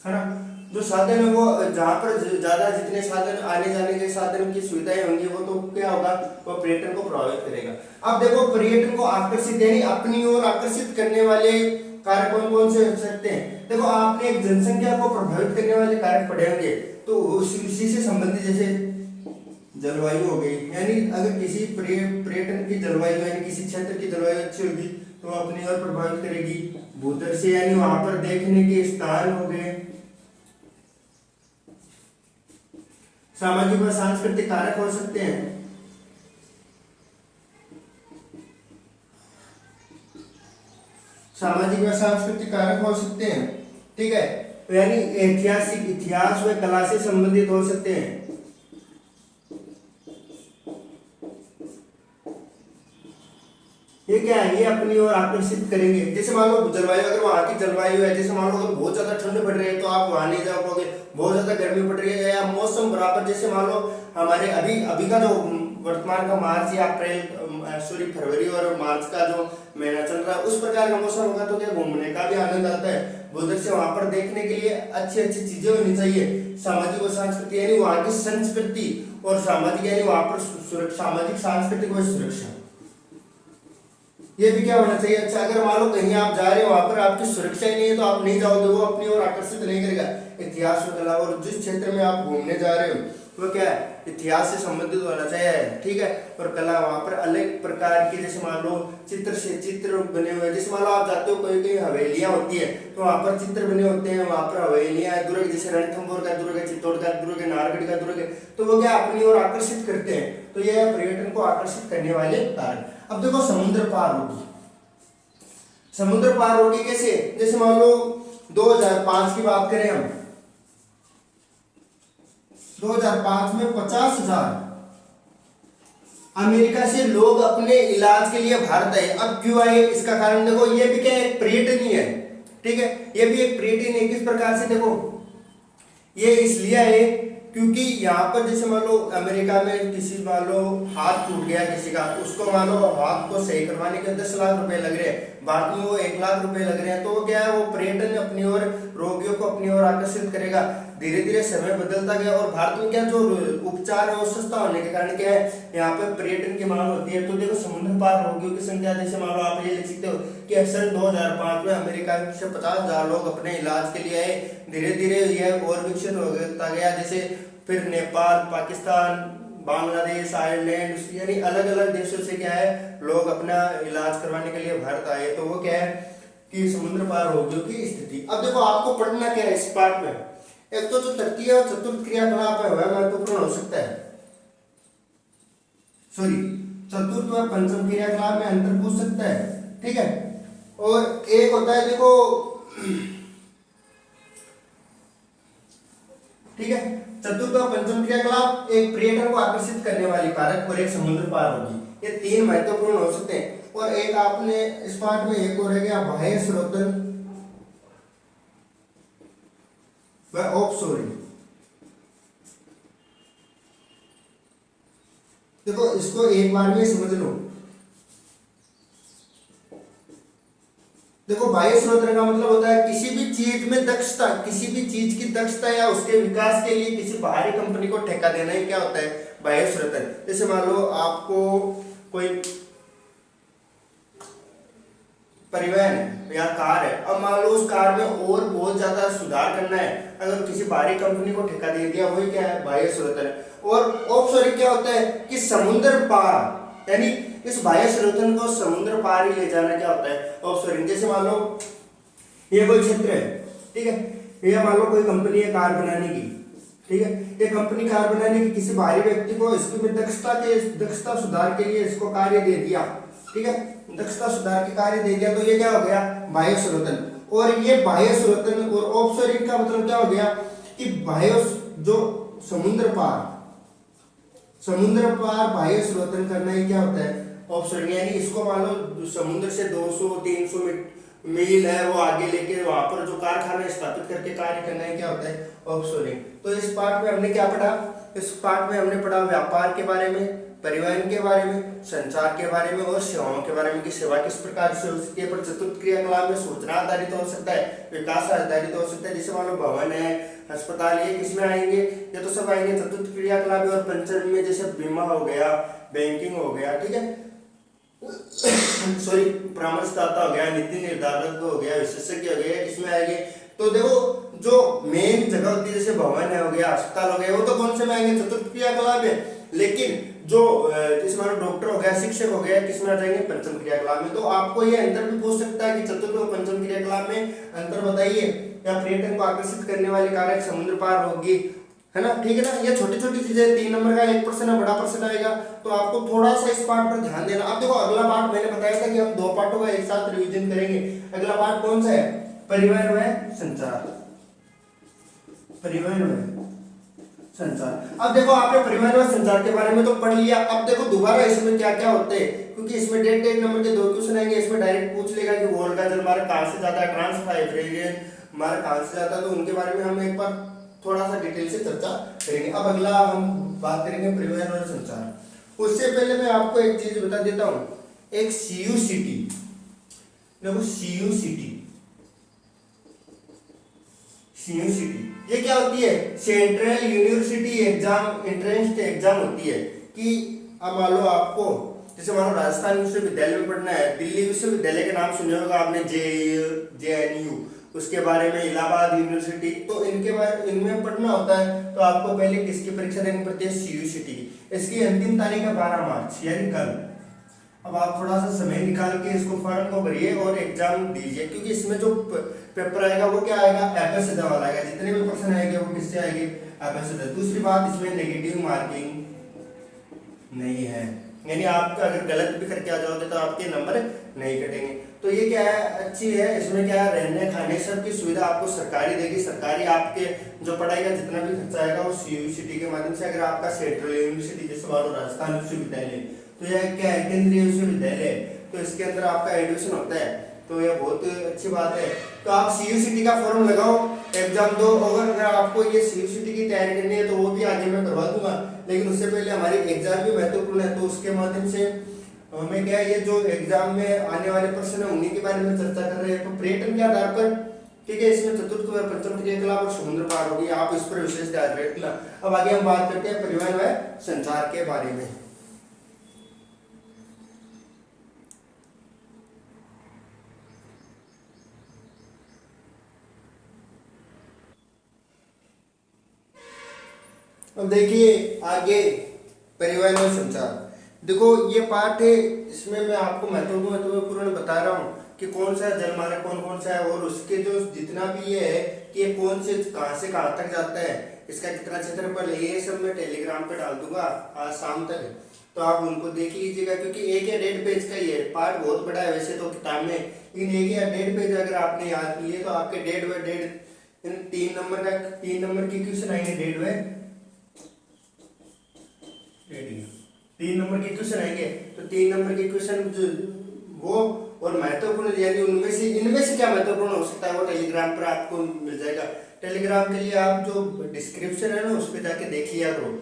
Speaker 1: है ना, जो साधन है वो जहाँ पर ज्यादा जितने साधन, आने जाने के साधन की सुविधाएं होंगी, वो तो क्या होगा वो पर्यटन को प्रभावित करेगा। अब देखो पर्यटन को आकर्षित यानी अपनी ओर आकर्षित करने वाले कारक कौन कौन से हो सकते हैं। देखो आपने एक जनसंख्या को प्रभावित करने वाले कारक पढ़े होंगे, तो उसी से संबंधित जैसे जलवायु हो गई, यानी अगर किसी पर्यटन की जलवायु यानी किसी क्षेत्र की जलवायु अच्छी होगी तो अपनी ओर प्रभावित करेगी। भूदृश्य यानी वहां पर देखने के स्थान हो गए। सामाजिक व सांस्कृतिक कारक हो सकते हैं, सामाजिक व सांस्कृतिक कारक हो सकते हैं। ठीक है, यानी ऐतिहासिक, इतिहास व कला से संबंधित हो सकते हैं। ये क्या है, ये अपनी ओर आकर्षित करेंगे। जैसे मान लो जलवायु, अगर वहां की जलवायु है, जैसे मान लो अगर बहुत ज्यादा ठंड पड़ रही है तो आप वहां नहीं जा पाओगे, बहुत ज्यादा गर्मी पड़ रही है या मौसम बराबर, जैसे मान लो हमारे अभी अभी का जो वर्तमान का मार्च या अप्रैल सॉरी फरवरी और मार्च का जो महीना चल रहा है, उस प्रकार का मौसम होगा तो क्या घूमने का भी आनंद आता है। उधर से वहां पर देखने के लिए अच्छी अच्छी चीजें होनी चाहिए। सामाजिक और सांस्कृतिक यानी वहां की संस्कृति, और सामाजिक यानी वहां पर सामाजिक सांस्कृतिक व सुरक्षा, ये भी क्या होना चाहिए। अच्छा अगर मान लो कहीं आप जा रहे हो वहां पर आपकी सुरक्षा ही नहीं है तो आप नहीं जाओगे, वो अपनी ओर आकर्षित नहीं करेगा। इतिहास और कला, और जिस क्षेत्र में आप घूमने जा रहे हो वो क्या है इतिहास से संबंधित होना चाहिए। ठीक है, और कला वहां पर अलग प्रकार की, जैसे मान लो चित्र से चित्र बने हुए, जैसे मान लो आप जाते हो कोई कहीं हवेलियां होती है तो वहां पर चित्र बने होते हैं, वहां पर हवेलियां दुर्ग, जैसे रणथंभौर का दुर्ग है, चित्तौड़ का दुर्ग है, नाहरगढ़ का दुर्ग है, तो वो क्या अपनी ओर आकर्षित करते हैं। तो ये पर्यटन को आकर्षित करने वाले कारण। अब देखो समुद्र पार होगी, समुद्र पार होगी कैसे, जैसे मान लो 2005 की बात करें हम, 2005 में 50,000 अमेरिका से लोग अपने इलाज के लिए भारत आए। अब क्यों आए, इसका कारण देखो, ये भी क्या एक पर्यटन ही है। ठीक है, ये भी एक पर्यटन है। किस प्रकार से, देखो ये इसलिए है क्योंकि यहाँ पर जैसे मान लो अमेरिका में किसी मान लो हाथ टूट गया किसी का, उसको मान लो हाथ को सही करवाने के 10 लाख रुपए लग रहे हैं, भारत में वो 1 लाख रुपए लग रहे हैं। तो वो क्या है, वो पर्यटन अपनी ओर रोगियों को अपनी ओर आकर्षित करेगा। धीरे धीरे समय बदलता गया और भारत में क्या जो उपचार है वो सस्ता होने के कारण क्या है यहाँ पे पर्यटन की मांग होती है। तो देखो समुद्र पार रोगियों की संख्या, जैसे मान लो आप ये लिख सकते हो कि सन 2005 में अमेरिका से 50,000 लोग अपने इलाज के लिए आए। धीरे धीरे यह और विकसित होता गया, जैसे फिर नेपाल, पाकिस्तान, बांग्लादेश, आयरलैंड, यानी अलग अलग देशों से क्या है लोग अपना इलाज करवाने के लिए भारत आए। तो वो क्या है कि समुद्र पार रोगियों की स्थिति। अब देखो आपको पढ़ना क्या है इस पार्ट में, एक तो जो तृतीय और चतुर्थ क्रियाकलाप है वह महत्वपूर्ण हो सकता है, सॉरी चतुर्थ और पंचम क्रियाकलाप में अंतर पूछ सकता है। ठीक है, और एक होता है देखो, ठीक है, चतुर्थ और पंचम क्रियाकलाप एक पर्यटन को आकर्षित करने वाली कारक और एक समुद्र पार होगी। ये 3 महत्वपूर्ण हो सकते हैं। और एक आपने इस पार्ट में एक और रह गया बाह्य स्रोतन व ऑफशोरिंग। देखो इसको एक बार में समझ लो। देखो बाह्य स्रोत का मतलब होता है किसी भी चीज में दक्षता, किसी भी चीज की दक्षता या उसके विकास के लिए किसी बाहरी कंपनी को ठेका देना ही क्या होता है बाह्य स्रोत। जैसे मान लो आपको कोई परिवहन है या कार है, अब मान लो उस कार में और बहुत ज्यादा सुधार करना है, अगर किसी बाहरी कंपनी को ठेका दे दिया, वही क्या है, बाह्य स्रोतन है। और ऑफशोरिंग क्या होता है कि समुद्र पार, यानी इस बाह्य स्रोतन को समुद्र पार ही ले जाना क्या होता है, ऑफशोरिंग। जैसे मान लो ये कोई क्षेत्र है, ठीक है, ये मान लो कोई कंपनी है कार बनाने की, ठीक है, ये कंपनी कार बनाने की किसी बाहरी व्यक्ति को इसकी दक्षता सुधार के लिए इसको कार्य दे दिया, ठीक है, दक्षता सुधार के कार्य दे दिया, तो ये क्या हो गया, बाह्य स्रोतन। और ये बाह्य स्रोतन और ऑफशोरिंग का मतलब क्या हो गया कि बाह्य जो समुद्र पार बाह्य स्रोतन करना ही क्या होता है, ऑफशोरिंग। यानी इसको मान लो समुद्र से 200-300 मील है वो आगे लेके वहां पर जो कारखाना स्थापित करके कार्य करना है क्या होता है, ऑफशोरिंग। तो इस पार्ट में हमने क्या पढ़ा, इस पार्ट में हमने पढ़ा व्यापार के बारे में, परिवहन के बारे में, संचार के बारे में और सेवाओं के बारे में कि सेवा किस प्रकार से हो सकती है। पर चतुर्थ क्रियाकलाप में सूचना आधारित हो सकता है, विकास आधारित हो सकता है, जैसे मान लो भवन है, अस्पताल, ये किसमें आएंगे, ये तो सब आएंगे चतुर्थ क्रियाकलाप। और पंचम में जैसे बीमा हो गया, बैंकिंग हो गया, ठीक है, सॉरी परामर्शदाता हो गया, नीति निर्धारक हो गया, विशेषज्ञ हो गया, किसमें आएंगे। तो देखो जो मेन जगह होती है जैसे भवन है हो गया, अस्पताल हो गया, वो तो कौन से में आएंगे, चतुर्थ क्रियाकलाप है। लेकिन जो जैसे मान लो डॉक्टर हो गया, शिक्षक हो गया, किसमें आ जाएंगे, पंचम क्रियाकलाप में। तो आपको ये अंतर भी पूछ सकता है कि चतुर्थ और पंचम क्रियाकलाप में अंतर बताइए, या पर्यटन को आकर्षित करने वाले कारक समुद्र पार होगी, है ना, ठीक है ना। ये छोटी छोटी चीजें, 3 नंबर का 1% है, बड़ा पर्सन आएगा, तो आपको थोड़ा सा इस पार्ट पर ध्यान देना। अब देखो अगला पार्ट मैंने बताया था कि हम 2 पार्टों का एक साथ रिवीजन करेंगे। अगला पार्ट कौन सा है, परिवहन व संचार, परिवहन व संचार। अब देखो आपने परिवहन व संचार के बारे में तो पढ़ लिया, अब देखो दोबारा इसमें क्या क्या होते हैं, क्योंकि इसमें डेट 1 नंबर के 2 क्वेश्चन आएंगे। इसमें डायरेक्ट पूछ लेगा कि वॉल का जल मार्ग कहां से जाता है, ट्रांसफाइब्रेरियन मार्ग कहां से जाता है, तो उनके बारे में हम एक बार थोड़ा सा डिटेल से चर्चा करेंगे। अब अगला हम बात करेंगे परिवहन और संचार। उससे पहले मैं आपको एक चीज बता देता हूं, एक सीयू सिटी, देखो सीयू सिटी, सीयू सिटी ये क्या होती है, central university exam, entrance exam होती है। कि अब मान लो आपको जैसे मान लो राजस्थान विश्वविद्यालय में पढ़ना है, दिल्ली विश्वविद्यालय के नाम सुने होगा आपने, JNU, उसके बारे में इलाहाबाद यूनिवर्सिटी, तो इनके बारे इनमें पढ़ना होता है, तो आपको पहले किसकी परीक्षा देनी पड़ती है, सीयू सिटी की। इसकी अंतिम तारीख है 12 मार्च यानी कल। अब आप थोड़ा सा समय निकाल के इसको फॉर्म को भरिए और एग्जाम दीजिए, क्योंकि इसमें जो पेपर आएगा वो क्या आएगा, एफएसएस वाला आएगा, जितने भी पर्सन आएंगे वो किससे आएंगे, एफएसएस। दूसरी बात, इसमें नेगेटिव मार्किंग नहीं है, यानी आप अगर गलत भी करके आ जाओगे तो आपके नंबर नहीं कटेंगे। तो ये क्या है, अच्छी है, इसमें क्या है, रहने खाने सब की सुविधा आपको सरकारी देगी, सरकारी आपके जो पढ़ाई का जितना भी खर्चा आएगा वो सीयू सिटी के माध्यम से। अगर आपका सेंट्रल यूनिवर्सिटी जैसे मान लो राजस्थान विश्वविद्यालय, तो यह क्या है, केंद्रीय विश्वविद्यालय, तो इसके अंदर आपका एडमिशन होता है, तो यह बहुत अच्छी बात है। तो आप सीयू सिटी का फॉर्म लगाओ, एग्जाम दो। अगर आपको ये सीयू सिटी की तैयारी करनी है तो वो भी आगे मैं करवा दूंगा, लेकिन उससे पहले हमारी एग्जाम भी महत्वपूर्ण है, तो उसके माध्यम से हमें क्या है, ये जो एग्जाम में आने वाले प्रश्न है उन्हीं के बारे में चर्चा कर रहे हैं। तो पर्यटन के आधार पर, ठीक है, इसमें चतुर्थ व पंचम क्रियाकलाप और समुद्र पार होगी, आप इस पर विशेष ध्यान रखना। अब आगे हम बात करते हैं परिवहन व संचार के बारे में। अब देखिए आगे परिवहन और संचार, देखो ये पार्ट है, इसमें मैं आपको महत्वपूर्ण बता रहा हूँ कि कौन सा जलमार्ग कौन कौन सा है, और उसके जो जितना भी ये है कि ये कौन से कहाँ तक जाता है, इसका कितना क्षेत्रफल है, ये सब मैं टेलीग्राम पे डाल दूंगा आज शाम तक, तो आप उनको देख लीजिएगा। क्योंकि 1 या 1.5 पेज का ही है, पार्ट बहुत बड़ा है वैसे तो किताब में, लेकिन 1 या 1.5 पेज अगर आपने याद किए तो आपके 1.5 व 1.5 3 नंबर के क्वेश्चन आएंगे, 1.5 व 3 नंबर के क्वेश्चन आएंगे। तो 3 नंबर के क्वेश्चन वो और महत्वपूर्ण, यानी इनमें से क्या महत्वपूर्ण हो सकता है वो टेलीग्राम पर आपको मिल जाएगा। टेलीग्राम के लिए आप जो डिस्क्रिप्शन है ना उस पर जाके देख लिया करो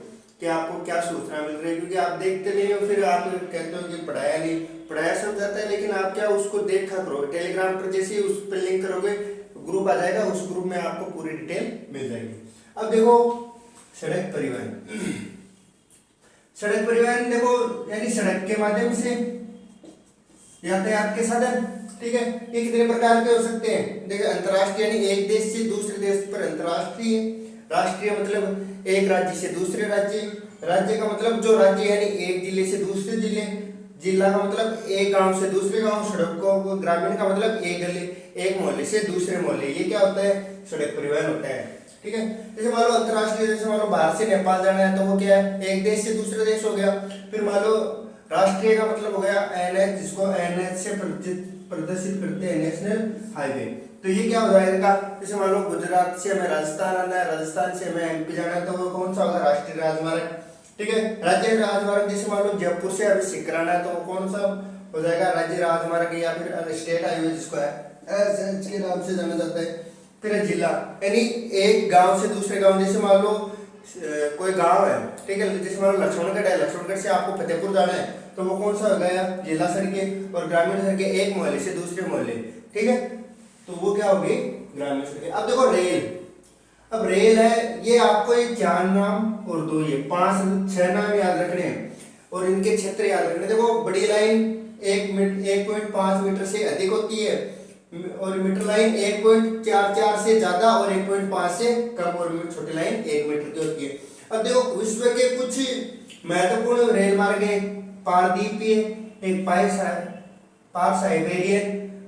Speaker 1: कि आपको क्या सूचना मिल रही है, क्योंकि आप देखते नहीं हो फिर आप कहते हो कि पढ़ाया नहीं, पढ़ाया सब जाता है, लेकिन आप क्या उसको देखा करो। टेलीग्राम पर जैसे उस पर लिंक करोगे ग्रुप आ जाएगा, उस ग्रुप में आपको पूरी डिटेल मिल जाएगी। अब देखो सड़क परिवहन, सड़क परिवहन देखो यानी सड़क के माध्यम से यातायात के साधन, ठीक है। ये कितने प्रकार के हो सकते हैं? देखिए अंतर्राष्ट्रीय यानी एक देश से दूसरे देश पर अंतर्राष्ट्रीय, राष्ट्रीय मतलब एक राज्य से दूसरे राज्य, राज्य का मतलब जो राज्य यानी एक जिले से दूसरे जिले, जिला का मतलब एक गांव से दूसरे गांव, सड़क को ग्रामीण का मतलब एक गली एक मोहल्ले से दूसरे मोहल्ले, ये क्या होता है? सड़क परिवहन होता है, ठीक है। जैसे मान लो अंतर्राष्ट्रीय, जैसे मान लो बाहर से नेपाल जाना है तो वो क्या है? एक देश से दूसरे देश हो गया। फिर मान लो राष्ट्रीय का मतलब हो गया एनएच, जिसको एनएच से प्रदर्शित करते हैं, नेशनल हाईवे। तो ये क्या हो जाएगा? जैसे मान लो गुजरात से हमें राजस्थान आना है, राजस्थान से हमें एमपी जाना है, तो वो कौन सा होगा? राष्ट्रीय राजमार्ग, ठीक है। राज्य राजमार्ग, जैसे मान लो जयपुर से हमें सीकर आना है तो वो कौन सा हो जाएगा? राज्य राजमार्ग या फिर स्टेट हाईवे, जिसको है एसएच के नाम से जाना जाता है। फिर जिला यानी एक गांव से दूसरे गांव, जैसे मान लो कोई गांव है, ठीक है, जैसे मान लो लक्ष्मणगढ़ है, लक्ष्मणगढ़ से आपको फतेहपुर जाना है तो वो कौन सा हो गया? जिला सड़कें। और ग्रामीण सड़कें एक मोहल्ले से दूसरे मोहल्ले, ठीक है, तो वो क्या होगी? ग्रामीण सड़कें। अब देखो रेल, अब रेल है, ये आपको एक 4 नाम और 2 ये 5-6 नाम याद रखने हैं और इनके क्षेत्र याद रखने। देखो बड़ी लाइन 1.5 मीटर से अधिक होती है और मीटर लाइन 1.44 से ज्यादा और 1.5 से कम, और छोटी लाइन 1 मीटर की होती है। अब देखो विश्व के कुछ महत्वपूर्ण रेल मार्ग है, पारदीपीय, एक पार साइबेरियन,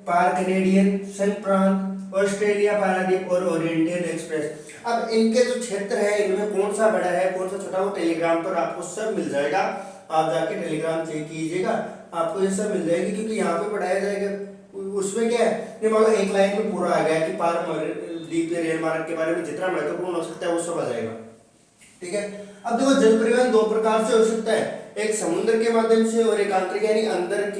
Speaker 1: पार कैनेडियन, सन प्रांत, ऑस्ट्रेलिया पारादीप और ओरिएंटल एक्सप्रेस। अब इनके जो क्षेत्र है इनमें कौन सा बड़ा है कौन सा छोटा, वो टेलीग्राम पर आपको सब मिल जाएगा। आप जाके टेलीग्राम चेक कीजिएगा, आपको ये सब मिल जाएगी, क्योंकि यहाँ पे पढ़ाया जाएगा। उसमें क्या है, ये मान लो एक लाइन में पूरा आ गया कि पारदीपीय रेल मार्ग के बारे में जितना महत्वपूर्ण हो सकता है वो सब आ जाएगा, ठीक है। अब देखो जल परिवहन 2 प्रकार से हो सकता है, एक समुद्र के माध्यम से और एक आंतरिक यानी अंदर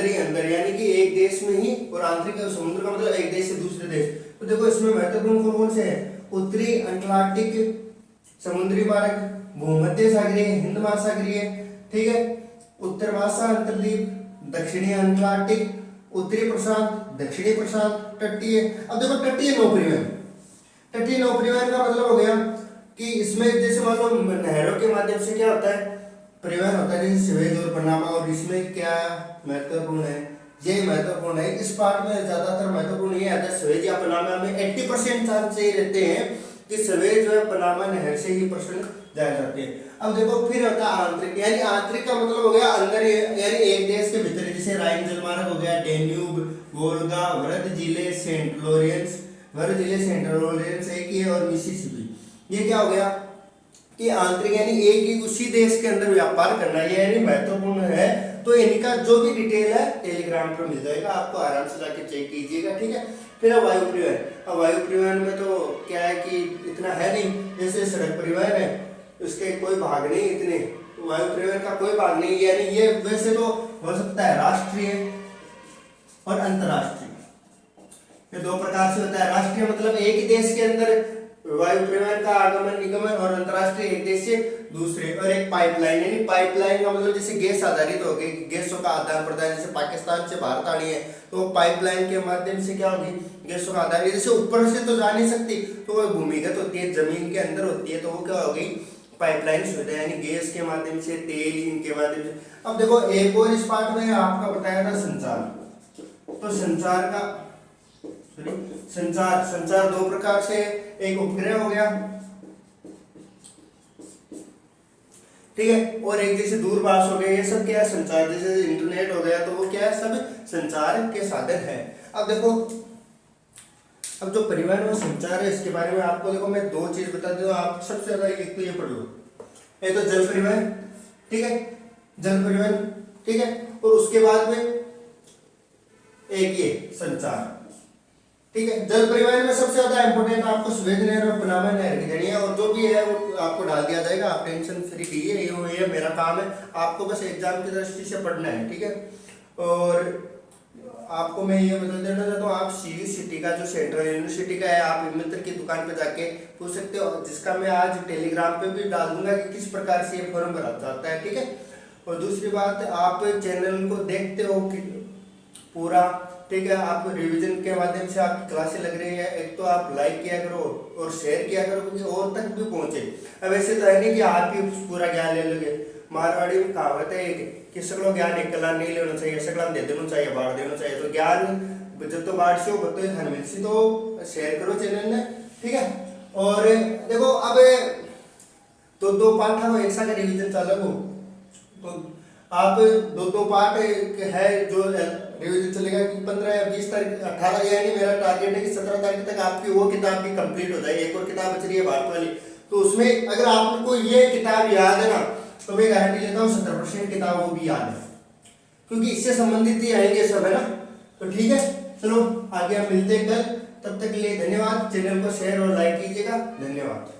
Speaker 1: ही अंदर, यानी कि एक देश में ही, और आंतरिक समुद्र का मतलब एक देश से दूसरे देश। तो देखो इसमें महत्वपूर्ण कौन कौन से हैं? उत्तरी अटलांटिक समुद्री मार्ग, भूमध्य सागरीय, हिंद महासागरीय, ठीक है, उत्तर महासागरीय, दक्षिणी अटलांटिक, उत्तरी प्रशांत, दक्षिणी प्रशांत, तटीय। अब देखो तटीय नौ परिवहन, तटीय नौ परिवहन का मतलब हो गया कि इसमें जैसे मान लो नहरों के माध्यम से क्या होता है? परिवहन होता है, जैसे स्वेज और पनामा। और इसमें क्या महत्वपूर्ण है? ये महत्वपूर्ण है, इस पार्ट में ज्यादातर महत्वपूर्ण ये आता है स्वेज या पनामा में 80% चांस यही रहते हैं कि स्वेज जो है पनामा नहर से ही प्रश्न जाए जाते हैं। अब देखो फिर होता है आंतरिक, यानी आंतरिक का मतलब हो गया अंदर, यानी एक देश के भीतर, जैसे राइन जलमार्ग हो गया, डेन्यूब, वोल्गा, वृद्ध जिले, सेंट लॉरेंस एक ही है, और मिसिसिपी। ये क्या हो गया कि आंतरिक यानी एक ही उसी देश के अंदर व्यापार करना, ये यानी महत्वपूर्ण है। तो इनका जो भी डिटेल है टेलीग्राम पर मिल जाएगा, आपको आराम से जाके चेक कीजिएगा, ठीक है। फिर वायु परिवहन, अब वायु परिवहन में तो क्या है कि इतना है नहीं, जैसे सड़क परिवहन है उसके कोई भाग नहीं इतने, वायु परिवहन का कोई भाग नहीं, यानी ये वैसे तो हो सकता है राष्ट्रीय और अंतरराष्ट्रीय, ये 2 प्रकार से होता है। राष्ट्रीय मतलब एक ही देश के अंदर वायु परिवहन का आगमन निगमन, और अंतरराष्ट्रीय एक देश से दूसरे। और एक पाइपलाइन, यानी पाइपलाइन का मतलब जैसे गैस आधारित हो गई, गैसों का आदान प्रदान, जैसे पाकिस्तान से भारत आनी है तो पाइपलाइन के माध्यम से क्या होगी? गैसों का आदान, जैसे ऊपर से तो जा नहीं सकती तो वो भूमिगत होती है, जमीन के अंदर होती है, तो वो क्या होगी? पाइपलाइन सुविधा, यानी गैस के माध्यम से, तेल इनके माध्यम से। अब देखो एक और इस पार्ट में आपका बताया था संचार, तो संचार 2 प्रकार से, एक उपग्रह हो गया, ठीक है, और एक जैसे दूरभाष हो गया, ये सब क्या है? संचार। जैसे इंटरनेट हो गया तो वो क्या है? सब संचार के साधन है। अब देखो, अब जो परिवहन और संचार है इसके बारे में आपको देखो मैं 2 चीज बता दूं, आप सबसे ज्यादा एक तो ये पढ़ लो, एक तो जल परिवहन, ठीक है, जल परिवहन, ठीक है, और उसके बाद में एक ये संचार, ठीक है। जल परिवहन में सबसे ज्यादा इंपोर्टेंट आपको स्वेज नहर और पनामा नहर की देनी है, और जो भी है वो आपको डाल दिया जाएगा, आप टेंशन फ्री रहिए, ये मेरा काम है, आपको बस एग्जाम की दृष्टि से पढ़ना है, ठीक है। और आपको मैं ये बता देना चाहता हूँ, आप CUCT का जो सेंट्रल यूनिवर्सिटी का है, आप मित्र की दुकान पे जाके पूछ सकते हो, जिसका मैं आज टेलीग्राम पे भी डाल दूंगा कि किस प्रकार से ये फॉर्म भरा जाता है, ठीक है। और दूसरी बात, आप चैनल को देखते हो कि पूरा, ठीक है, आप रिवीजन के माध्यम से आपकी क्लासें लग रही है, एक तो आप लाइक किया करो और शेयर किया करो क्योंकि और तक भी पहुंचे। अब ऐसे तो है नहीं कि आप ही पूरा ज्ञान ले लोगे, मारवाड़ी में कहावत है कि कि सगलो ज्ञान एक कला नहीं लेना चाहिए, सगला दे देना चाहिए, बांट देना चाहिए। तो ज्ञान जब तो बांट से बतो खान मिल सी, तो शेयर करो चैनल ने, ठीक है। और देखो अब तो दो पार्ट है, एक साथ रिवीजन चल रहा, तो आप दो पार्ट है जो रिवीजन चलेगा कि 15 या 20 तारीख 18, यानी मेरा टारगेट है कि 17 तारीख तक आपकी वो किताब भी कंप्लीट हो जाए। एक और किताब बच रही है भारत वाली, तो उसमें अगर आपको ये किताब याद है ना, तो मैं गारंटी लेता हूँ 70% किताब वो भी याद है, क्योंकि इससे संबंधित ही आएंगे सब, है ना। तो ठीक है, चलो आगे हम मिलते हैं कल, तब तक के लिए धन्यवाद। चैनल को शेयर और लाइक कीजिएगा, धन्यवाद।